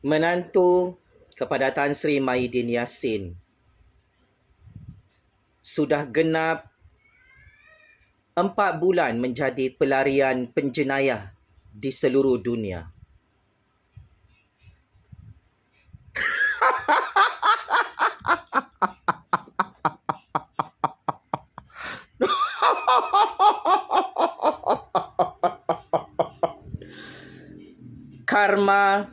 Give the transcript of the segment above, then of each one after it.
Menantu kepada Tan Sri Mahyidin Yassin sudah genap 4 bulan menjadi pelarian penjenayah di seluruh dunia. Karma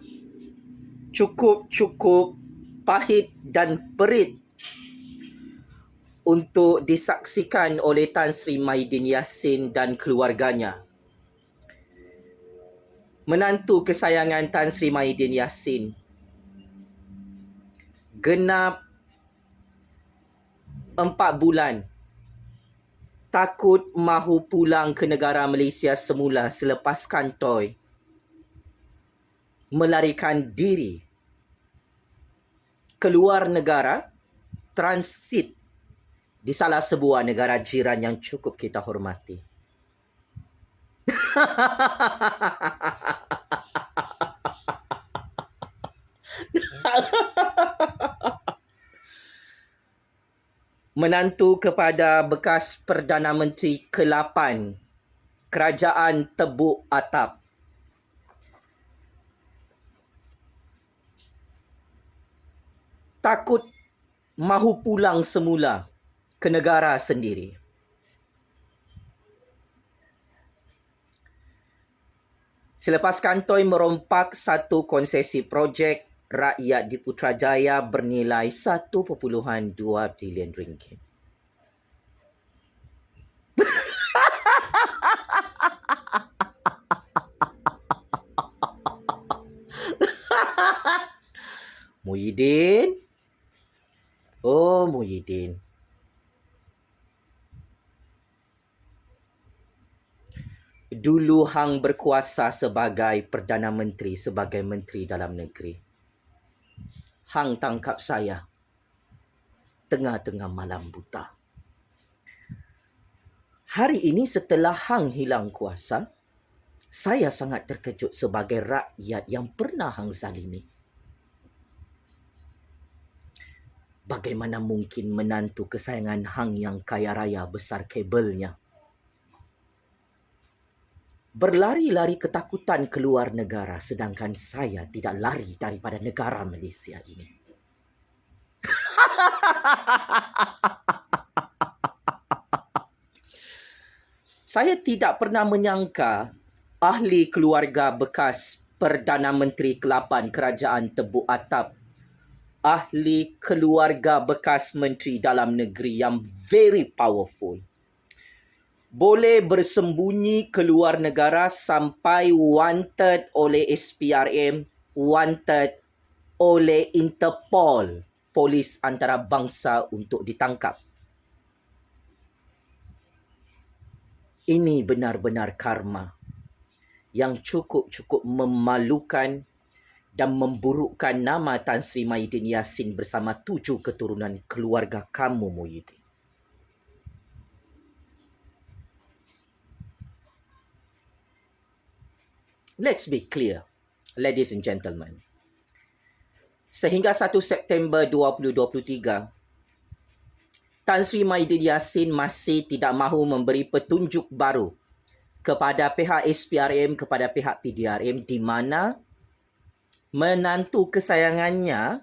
cukup pahit dan perit untuk disaksikan oleh Tan Sri Mahyidin Yassin dan keluarganya. Menantu kesayangan Tan Sri Mahyidin Yassin genap 4 bulan takut mahu pulang ke negara Malaysia semula selepas kantoi melarikan diri keluar negara, transit di salah sebuah negara jiran yang cukup kita hormati. Menantu kepada bekas Perdana Menteri ke-8 Kerajaan Tebuk Atap takut mahu pulang semula ke negara sendiri. Selepas kantoi merompak satu konsesi projek rakyat di Putrajaya bernilai 1.2 bilion ringgit. Muhyiddin. Oh, Muhyiddin. Dulu hang berkuasa sebagai Perdana Menteri, sebagai Menteri Dalam Negeri. Hang tangkap saya tengah-tengah malam buta. Hari ini setelah hang hilang kuasa, saya sangat terkejut sebagai rakyat yang pernah hang zalimi. Bagaimana mungkin menantu kesayangan hang yang kaya raya besar kabelnya berlari-lari ketakutan keluar negara sedangkan saya tidak lari daripada negara Malaysia ini. Saya tidak pernah menyangka ahli keluarga bekas Perdana Menteri ke-8 Kerajaan Tebuk Atap, ahli keluarga bekas Menteri Dalam Negeri yang very powerful, boleh bersembunyi keluar negara sampai wanted oleh SPRM, wanted oleh Interpol, polis antarabangsa untuk ditangkap. Ini benar-benar karma yang cukup memalukan dan memburukkan nama Tan Sri Mahyidin Yassin bersama 7 keturunan keluarga kamu, Muhyiddin. Let's be clear, ladies and gentlemen. Sehingga 1 September 2023, Tan Sri Mahyidin Yassin masih tidak mahu memberi petunjuk baru kepada pihak SPRM, kepada pihak PDRM di mana menantu kesayangannya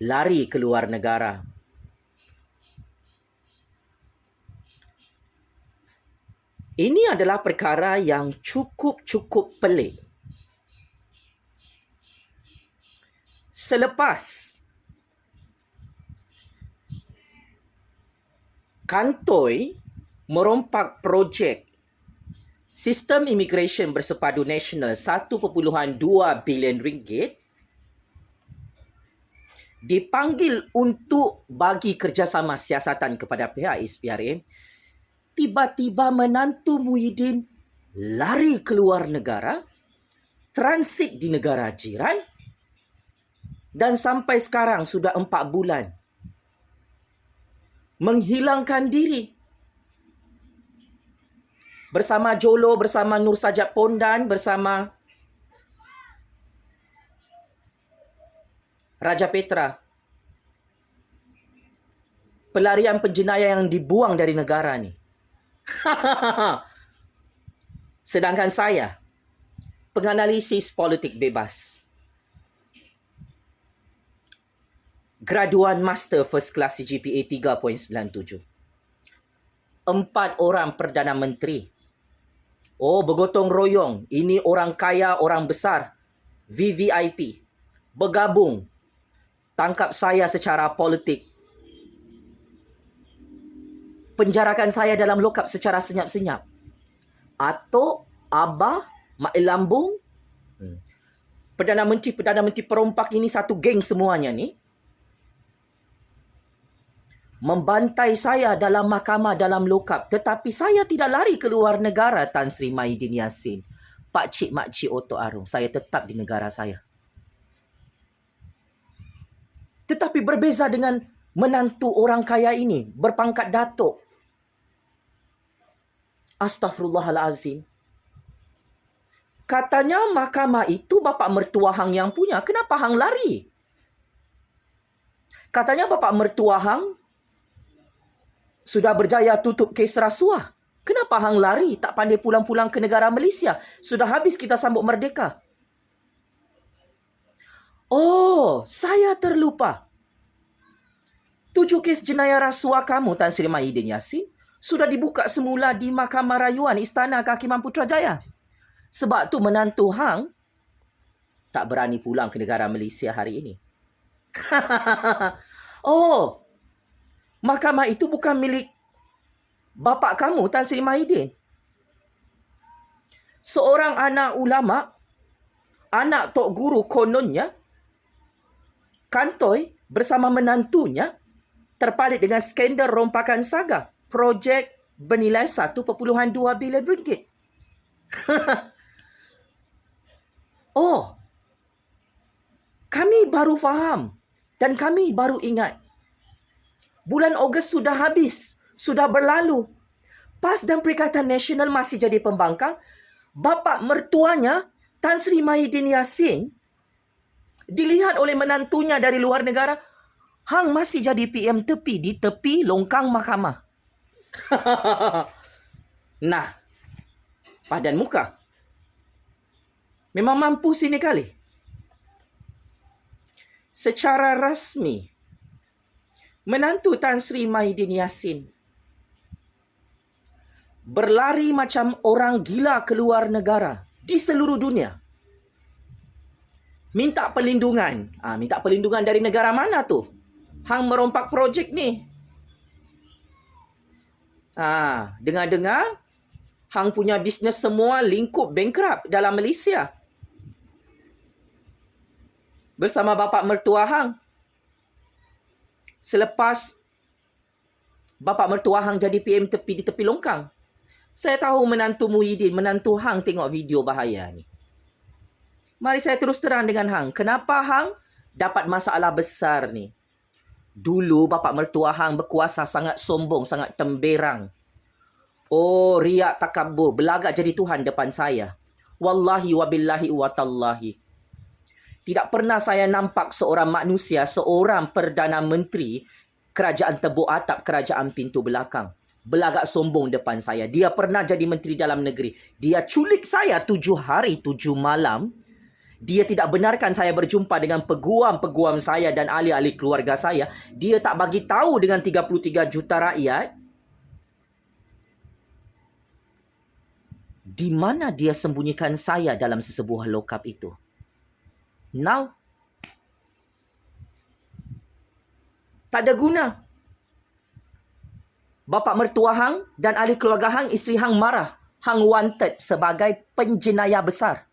lari keluar negara. Ini adalah perkara yang cukup pelik. Selepas kantoi merompak projek sistem imigresen bersepadu nasional 1.2 bilion ringgit, dipanggil untuk bagi kerjasama siasatan kepada pihak SPRM, tiba-tiba menantu Muhyiddin lari keluar negara, transit di negara jiran, dan sampai sekarang sudah 4 bulan menghilangkan diri bersama Jolo, bersama Nur Sajat Pondan, bersama Raja Petra, pelarian penjenayah yang dibuang dari negara ni. Sedangkan saya, penganalisis politik bebas, graduan master first class CGPA 3.97. 4 orang Perdana Menteri. Oh, bergotong royong. Ini orang kaya, orang besar. VVIP. Bergabung. Tangkap saya secara politik. Penjarakan saya dalam lokap secara senyap-senyap. Atok, Abah, Mak Lambung. Perdana Menteri perompak ini satu geng semuanya ni. Membantai saya dalam mahkamah, dalam lokap. Tetapi saya tidak lari keluar negara, Tan Sri Mahyidin Yassin. Pakcik Makcik Otok Arung, saya tetap di negara saya. Tetapi berbeza dengan menantu orang kaya ini, berpangkat datuk. Astaghfirullahalazim. Katanya mahkamah itu bapa mertua hang yang punya. Kenapa hang lari? Katanya bapa mertua hang sudah berjaya tutup kes rasuah. Kenapa hang lari? Tak pandai pulang-pulang ke negara Malaysia. Sudah habis kita sambut merdeka. Oh, saya terlupa. 7 kes jenayah rasuah kamu, Tan Sri Mahyidin Yassin, sudah dibuka semula di Mahkamah Rayuan Istana Kehakiman Putrajaya. Sebab tu menantu hang tak berani pulang ke negara Malaysia hari ini. Oh, mahkamah itu bukan milik bapa kamu, Tan Sri Mahyidin. Seorang anak ulama, anak tok guru kononnya, kantoi bersama menantunya terpalit dengan skandal rompakan saga. Projek bernilai 1.2 bilion ringgit. Oh, kami baru faham dan kami baru ingat. Bulan Ogos sudah habis, sudah berlalu. PAS dan Perikatan Nasional masih jadi pembangkang. Bapa mertuanya, Tan Sri Mahyidin Yassin, dilihat oleh menantunya dari luar negara, hang masih jadi PM tepi di tepi longkang mahkamah. Nah, padan muka. Memang mampu sini kali. Secara rasmi, menantu Tan Sri Mahyidin Yassin berlari macam orang gila keluar negara di seluruh dunia. Minta perlindungan. Minta perlindungan dari negara mana tu? Hang merompak projek ni. Dengar-dengar, hang punya bisnes semua lingkup bankrupt dalam Malaysia. Bersama bapa mertua hang. Selepas bapa mertua hang jadi PM tepi di tepi longkang. Saya tahu menantu Muhyiddin, menantu hang tengok video bahaya ni. Mari saya terus terang dengan hang. Kenapa hang dapat masalah besar ni? Dulu bapa mertua hang berkuasa, sangat sombong, sangat temberang. Oh, riak takabur, belagak jadi Tuhan depan saya. Wallahi wabillahi watallahi. Tidak pernah saya nampak seorang manusia, seorang Perdana Menteri Kerajaan Tebuk Atap, Kerajaan Pintu Belakang, belagak sombong depan saya. Dia pernah jadi Menteri Dalam Negeri. Dia culik saya 7 hari 7 malam. Dia tidak benarkan saya berjumpa dengan peguam-peguam saya dan ahli-ahli keluarga saya. Dia tak bagi tahu dengan 33 juta rakyat di mana dia sembunyikan saya dalam sesebuah lokap itu. Now, tak ada guna. Bapa mertua hang dan ahli keluarga hang, isteri hang marah. Hang wanted sebagai penjenayah besar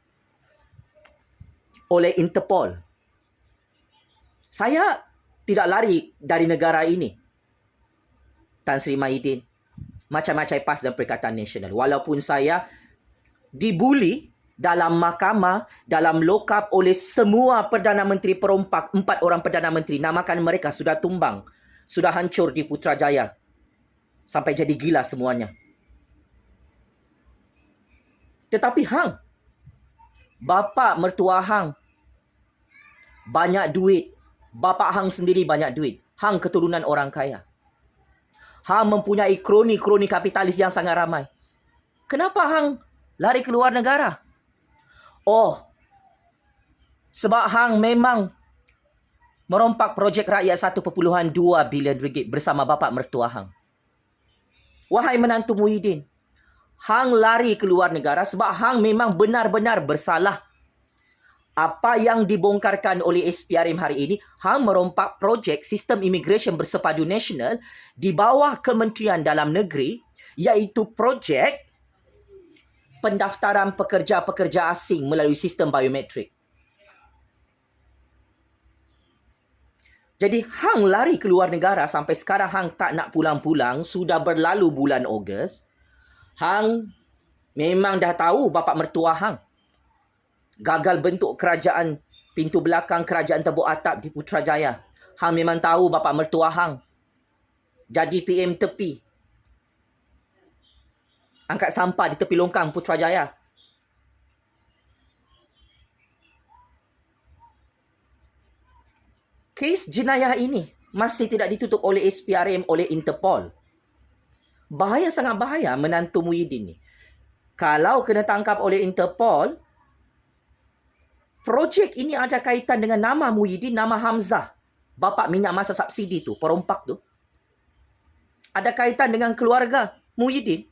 oleh Interpol. Saya tidak lari dari negara ini, Tan Sri Mahyidin. Macam-macam PAS dan Perikatan Nasional. Walaupun saya dibuli dalam mahkamah, dalam lokap oleh semua Perdana Menteri perompak, 4 orang Perdana Menteri. Namakan mereka sudah tumbang, sudah hancur di Putrajaya. Sampai jadi gila semuanya. Tetapi hang, bapa mertua hang, banyak duit, Bapa hang sendiri banyak duit. Hang keturunan orang kaya. Hang mempunyai kroni-kroni kapitalis yang sangat ramai. Kenapa hang lari keluar negara? Oh, sebab hang memang merompak projek rakyat 1.2 bilion ringgit bersama bapa mertua hang. Wahai menantu Muhyiddin, hang lari keluar negara sebab hang memang benar-benar bersalah. Apa yang dibongkarkan oleh SPRM hari ini, hang merompak projek sistem immigration bersepadu nasional di bawah Kementerian Dalam Negeri, iaitu projek pendaftaran pekerja-pekerja asing melalui sistem biometrik. Jadi hang lari keluar negara sampai sekarang hang tak nak pulang-pulang, sudah berlalu bulan Ogos. Hang memang dah tahu bapa mertua hang gagal bentuk kerajaan pintu belakang kerajaan tebuk atap di Putrajaya. Hang memang tahu bapa mertua hang jadi PM tepi, angkat sampah di tepi longkang Putrajaya. Kes jenayah ini masih tidak ditutup oleh SPRM, oleh Interpol. Bahaya, sangat bahaya menantu Muhyiddin ni. Kalau kena tangkap oleh Interpol, projek ini ada kaitan dengan nama Muhyiddin, nama Hamzah, bapa minyak masa subsidi tu, perompak tu. Ada kaitan dengan keluarga Muhyiddin.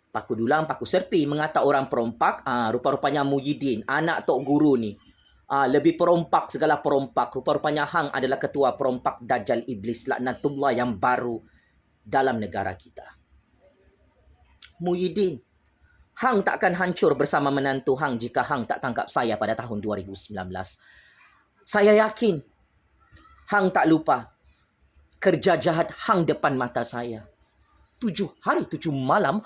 Paku dulang, paku serpi mengata orang perompak, rupa-rupanya Muhyiddin, anak tok guru ni, lebih perompak segala perompak. Rupa-rupanya hang adalah ketua perompak Dajjal Iblis laknatullah yang baru dalam negara kita. Muhyiddin, hang takkan hancur bersama menantu hang jika hang tak tangkap saya pada tahun 2019. Saya yakin hang tak lupa kerja jahat hang depan mata saya. 7 hari 7 malam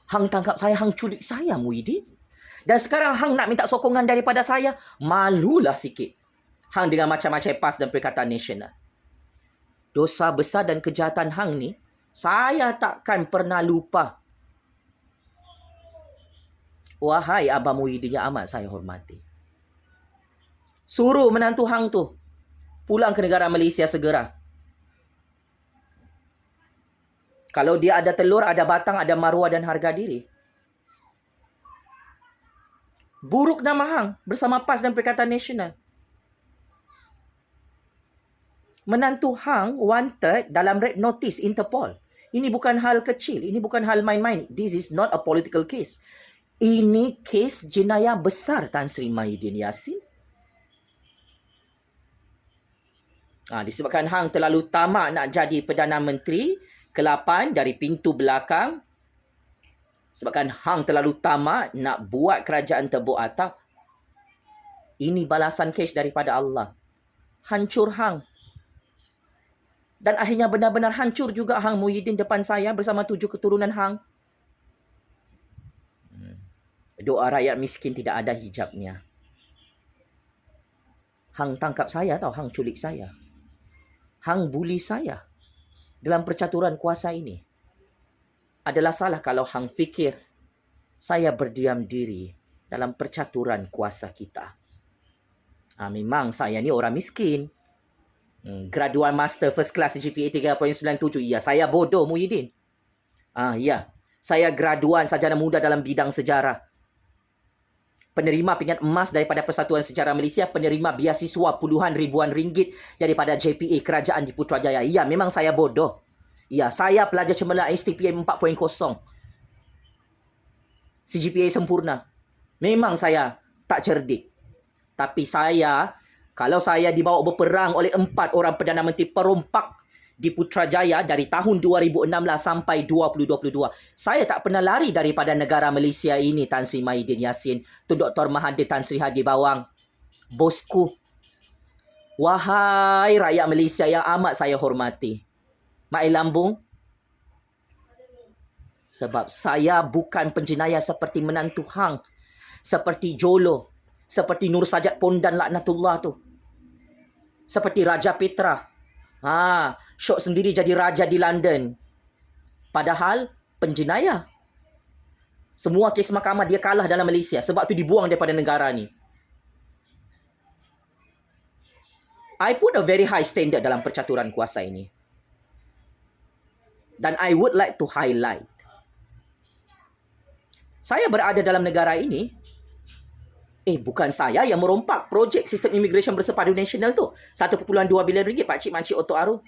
hang tangkap saya, hang culik saya, Muhyiddin. Dan sekarang hang nak minta sokongan daripada saya, malulah sikit. Hang dengan macam-macam PAS dan Perikatan Nasional. Dosa besar dan kejahatan hang ni, saya takkan pernah lupa. Wahai Abang Muhyiddin yang amat saya hormati, suruh menantu hang tu pulang ke negara Malaysia segera. Kalau dia ada telur, ada batang, ada maruah dan harga diri. Buruk nama hang bersama PAS dan Perikatan Nasional. Menantu hang wanted dalam red notice Interpol. Ini bukan hal kecil, ini bukan hal main-main. This is not a political case. Ini kes jenayah besar, Tan Sri Muhyiddin Yassin. Disebabkan hang terlalu tamak nak jadi Perdana Menteri ke-8 dari pintu belakang, sebabkan hang terlalu tamak nak buat kerajaan tebuk atap, ini balasan kes daripada Allah. Hancur hang. Dan akhirnya benar-benar hancur juga hang Muhyiddin depan saya bersama 7 keturunan hang. Doa rakyat miskin tidak ada hijabnya. Hang tangkap saya tau, hang culik saya. Hang bully saya dalam percaturan kuasa ini. Adalah salah kalau hang fikir saya berdiam diri dalam percaturan kuasa kita. Memang saya ni orang miskin. Graduan master first class GPA 3.97. Ya, saya bodoh Muhyiddin. Ya, saya graduan sarjana muda dalam bidang sejarah. Penerima pingat emas daripada Persatuan Sejarah Malaysia, penerima biasiswa puluhan ribuan ringgit daripada JPA Kerajaan di Putrajaya. Ya, memang saya bodoh. Ya, saya pelajar cemerlang STPM 4.0. CGPA sempurna. Memang saya tak cerdik. Tapi saya, kalau saya dibawa berperang oleh 4 orang Perdana Menteri perompak di Putrajaya dari tahun 2016 sampai 2022, saya tak pernah lari daripada negara Malaysia ini, Tan Sri Muhyiddin Yassin, Tun Dr. Mahathir Tan Sri Hadi Bawang, bosku. Wahai rakyat Malaysia yang amat saya hormati, Mai lambung, sebab saya bukan penjenayah seperti menantu hang, seperti Jolo, seperti Nur Sajat Pondan laknatullah tu, seperti Raja Petra. Syok sendiri jadi raja di London. Padahal penjenayah. Semua kes mahkamah dia kalah dalam Malaysia, sebab tu dibuang daripada negara ni. I put a very high standard dalam percaturan kuasa ini. Dan I would like to highlight. Saya berada dalam negara ini, bukan saya yang merompak projek sistem immigration bersepadu nasional tu. 1.2 bilion ringgit Pakcik Makcik Oto Aru.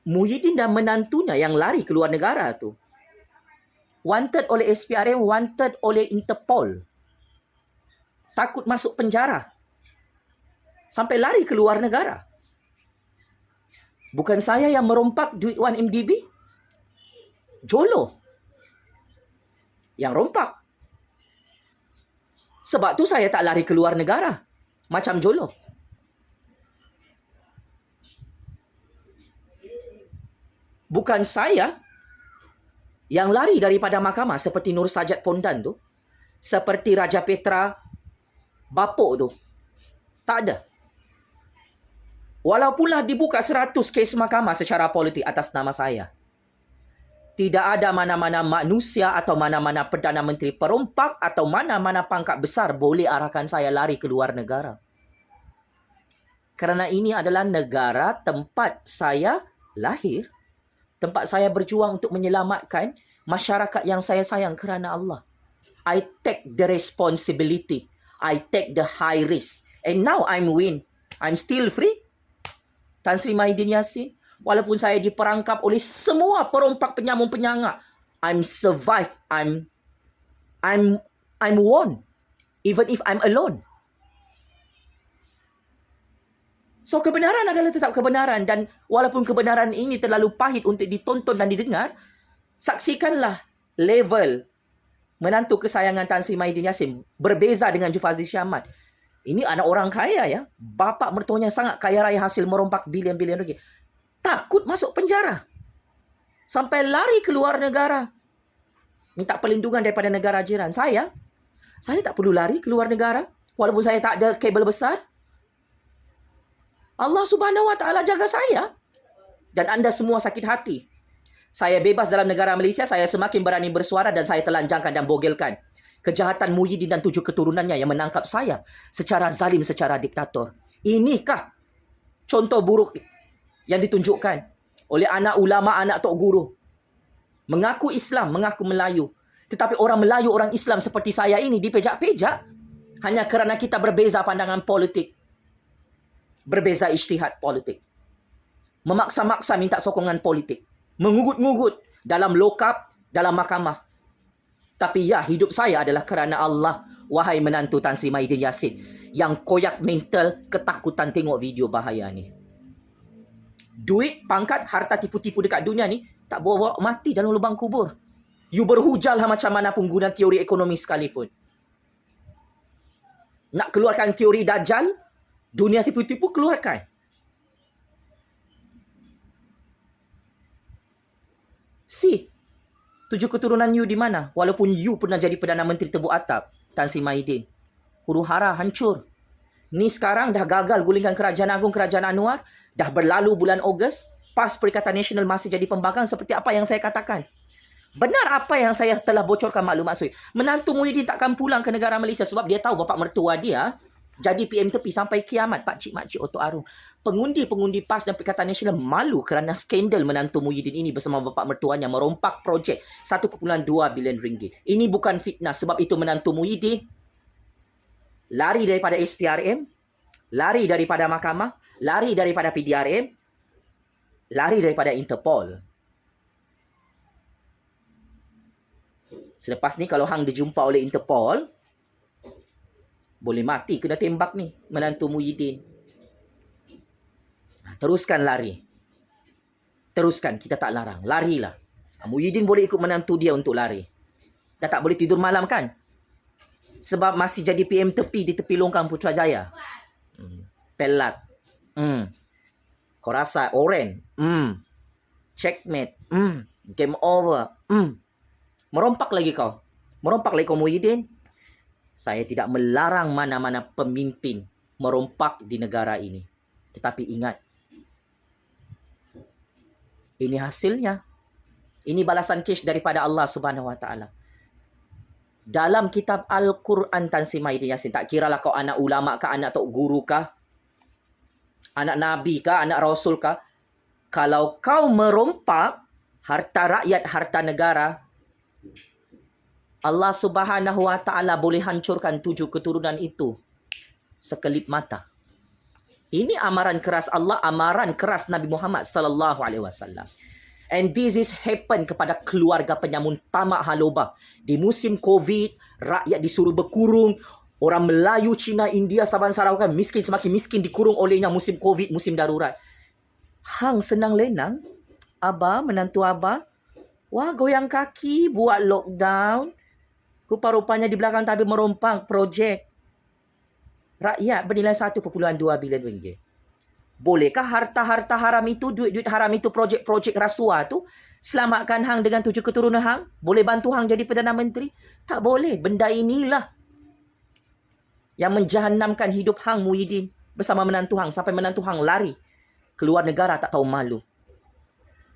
Muhyiddin dan menantunya yang lari keluar negara tu. Wanted oleh SPRM, wanted oleh Interpol. Takut masuk penjara. Sampai lari keluar negara. Bukan saya yang merompak duit 1MDB. Jolo yang rompak. Sebab tu saya tak lari keluar negara. Macam Jolo. Bukan saya yang lari daripada mahkamah seperti Nur Sajat Pondan tu. Seperti Raja Petra Bapuk tu. Tak ada. Walaupunlah dibuka 100 kes mahkamah secara politik atas nama saya. Tidak ada mana-mana manusia atau mana-mana Perdana Menteri perompak atau mana-mana pangkat besar boleh arahkan saya lari ke luar negara. Kerana ini adalah negara tempat saya lahir, tempat saya berjuang untuk menyelamatkan masyarakat yang saya sayang kerana Allah. I take the responsibility. I take the high risk. And now I'm win. I'm still free. Tan Sri Mahyidin Yassin. Walaupun saya diperangkap oleh semua perompak penyambung-penyangak, I'm survive. I'm won. Even if I'm alone. So kebenaran adalah tetap kebenaran, dan walaupun kebenaran ini terlalu pahit untuk ditonton dan didengar, saksikanlah level menantu kesayangan Tan Sri Mahyidin Yassin berbeza dengan Jufazli Syahmat. Ini anak orang kaya ya. Bapa mertuanya sangat kaya raya hasil merompak bilion-bilion ringgit. Takut masuk penjara. Sampai lari keluar negara. Minta perlindungan daripada negara jiran. Saya tak perlu lari keluar negara. Walaupun saya tak ada kabel besar. Allah Subhanahu Wa Taala jaga saya. Dan anda semua sakit hati. Saya bebas dalam negara Malaysia. Saya semakin berani bersuara dan saya telanjangkan dan bogelkan kejahatan Muhyiddin dan 7 keturunannya yang menangkap saya secara zalim, secara diktator. Inikah contoh buruk yang ditunjukkan oleh anak ulama, anak tok guru? Mengaku Islam, mengaku Melayu. Tetapi orang Melayu, orang Islam seperti saya ini dipejak-pejak hanya kerana kita berbeza pandangan politik. Berbeza ijtihad politik. Memaksa-maksa minta sokongan politik. Mengugut-ngugut dalam lokap, dalam mahkamah. Tapi ya, hidup saya adalah kerana Allah. Wahai menantu Tan Sri Mahyidin Yassin yang koyak mental, ketakutan tengok video bahaya ni. Duit, pangkat, harta tipu-tipu dekat dunia ni tak bawa mati dalam lubang kubur. You berhujal macam mana pun guna teori ekonomi sekalipun. Nak keluarkan teori Dajjal, dunia tipu-tipu, keluarkan. See, 7 keturunan you di mana? Walaupun you pernah jadi Perdana Menteri tebuk atap, Tan Sri Mahyidin. Huru hara hancur. Ni sekarang dah gagal gulingkan Kerajaan Agung, Kerajaan Anwar. Dah berlalu bulan Ogos. PAS Perikatan Nasional masih jadi pembangkang seperti apa yang saya katakan. Benar apa yang saya telah bocorkan maklumat saya. Menantu Muhyiddin takkan pulang ke negara Malaysia sebab dia tahu bapa mertua dia jadi PM tepi sampai kiamat. Pakcik Makcik Oto Aru. Pengundi-pengundi PAS dan Perikatan Nasional malu kerana skandal menantu Muhyiddin ini bersama bapa mertuanya merompak projek 1.2 bilion ringgit. Ini bukan fitnah sebab itu menantu Muhyiddin lari daripada SPRM, lari daripada mahkamah, lari daripada PDRM, lari daripada Interpol. Selepas ni kalau hang dijumpa oleh Interpol, boleh mati kena tembak ni menantu Muhyiddin. Teruskan lari. Teruskan, kita tak larang. Larilah. Muhyiddin boleh ikut menantu dia untuk lari. Dah tak boleh tidur malam kan? Sebab masih jadi PM tepi di tepi longkang Putrajaya. Pelat. Kau rasa oren. Checkmate. Game over. Merompak lagi kau. Merompak lagi kau Muhyiddin. Saya tidak melarang mana-mana pemimpin merompak di negara ini. Tetapi ingat. Ini hasilnya. Ini balasan cash daripada Allah Subhanahu Wa Taala. Dalam kitab Al-Quran Tan Sri Mahyidin Yassin, tak kiralah kau anak ulama kah, anak tok guru kah, anak Nabi kah, anak Rasul kah, kalau kau merompak harta rakyat, harta negara, Allah Subhanahu Wa Ta'ala boleh hancurkan 7 keturunan itu sekelip mata. Ini amaran keras Allah, amaran keras Nabi Muhammad sallallahu alaihi wasallam. And this is happen kepada keluarga penyamun tamak halobah. Di musim Covid, rakyat disuruh berkurung. Orang Melayu, Cina, India, Sabah Sarawak miskin semakin miskin dikurung olehnya musim Covid, musim darurat. Hang senang lenang, abah, menantu abah, wah goyang kaki buat lockdown. Rupa-rupanya di belakang tabir merompang projek rakyat bernilai 1.2 bilion ringgit. Bolehkah harta-harta haram itu, duit-duit haram itu, projek-projek rasuah tu selamatkan hang dengan 7 keturunan hang? Boleh bantu hang jadi Perdana Menteri? Tak boleh. Benda inilah yang menjahannamkan hidup hang Muhyiddin bersama menantu hang sampai menantu hang lari keluar negara tak tahu malu.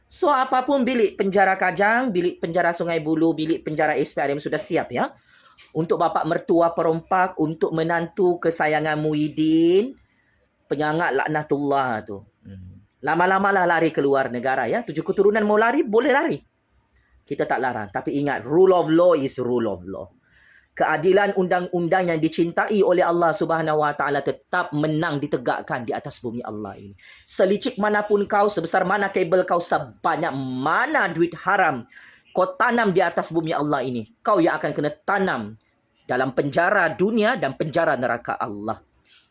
So apapun bilik penjara Kajang, bilik penjara Sungai Buloh, bilik penjara SPRM sudah siap ya. Untuk bapa mertua perompak, untuk menantu kesayangan Muhyiddin, penyangat laknatullah tu. Lama-lama lah lari keluar negara ya. 7 keturunan mau lari, boleh lari. Kita tak larang. Tapi ingat, rule of law is rule of law. Keadilan undang-undang yang dicintai oleh Allah Subhanahu Wa Ta'ala tetap menang ditegakkan di atas bumi Allah ini. Selicik manapun kau, sebesar mana kabel kau, sebanyak mana duit haram kau tanam di atas bumi Allah ini, kau yang akan kena tanam dalam penjara dunia dan penjara neraka Allah.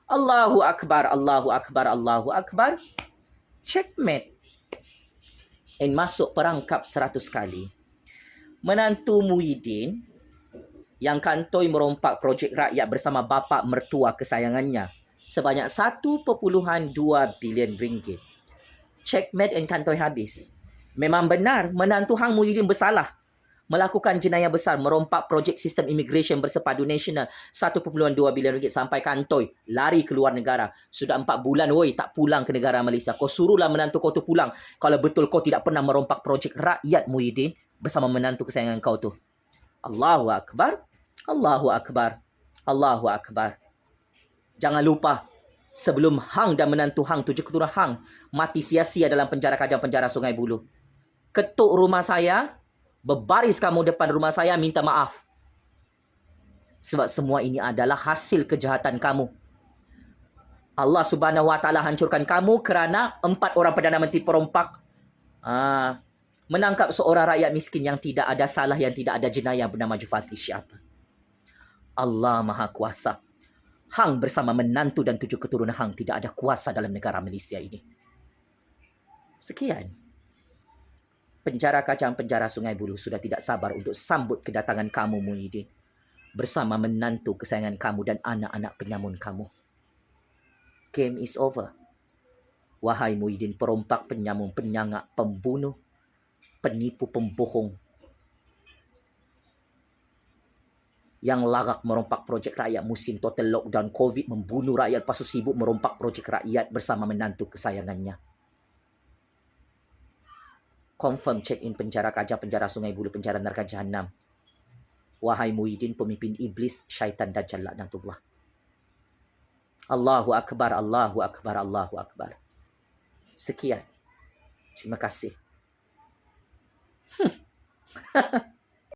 Allahu Akbar, Allahu Akbar, Allahu Akbar. Checkmate. And masuk perangkap 100 kali. Menantu Muhyiddin yang kantoi merompak projek rakyat bersama bapa mertua kesayangannya sebanyak 1.2 bilion ringgit. Checkmate and kantoi habis. Memang benar menantu hang Muhyiddin bersalah melakukan jenayah besar, merompak projek sistem immigration bersepadu nasional 1.2 bilion ringgit sampai kantoi lari keluar negara. Sudah 4 bulan woi tak pulang ke negara Malaysia. Kau suruhlah menantu kau tu pulang kalau betul kau tidak pernah merompak projek rakyat Muhyiddin bersama menantu kesayangan kau tu. Allahu Akbar, Allahu Akbar, Allahu Akbar. Jangan lupa, sebelum hang dan menantu hang 7 keturunan hang mati sia-sia dalam penjara Kajang, penjara Sungai Buloh, ketuk rumah saya, berbaris kamu depan rumah saya, minta maaf. Sebab semua ini adalah hasil kejahatan kamu. Allah Subhanahu Wa Ta'ala hancurkan kamu kerana 4 orang Perdana Menteri perompak menangkap seorang rakyat miskin yang tidak ada salah, yang tidak ada jenayah bernama Jufazli Syihab. Allah Maha Kuasa. Hang bersama menantu dan 7 keturunan hang tidak ada kuasa dalam negara Malaysia ini. Sekian. Penjara Kajang, penjara Sungai Buloh sudah tidak sabar untuk sambut kedatangan kamu Muhyiddin bersama menantu kesayangan kamu dan anak-anak penyamun kamu. Game is over. Wahai Muhyiddin, perompak, penyamun, penyangak, pembunuh, penipu, pembohong yang larak merompak projek rakyat musim total lockdown Covid, membunuh rakyat, lepas tu sibuk merompak projek rakyat bersama menantu kesayangannya. Confirm check-in penjara Kajang, penjara Sungai Buloh, penjara neraka Jahannam. Wahai Muhyiddin, pemimpin iblis, syaitan, dajjal, laknatullah. Allahu Akbar, Allahu Akbar, Allahu Akbar. Sekian. Terima kasih.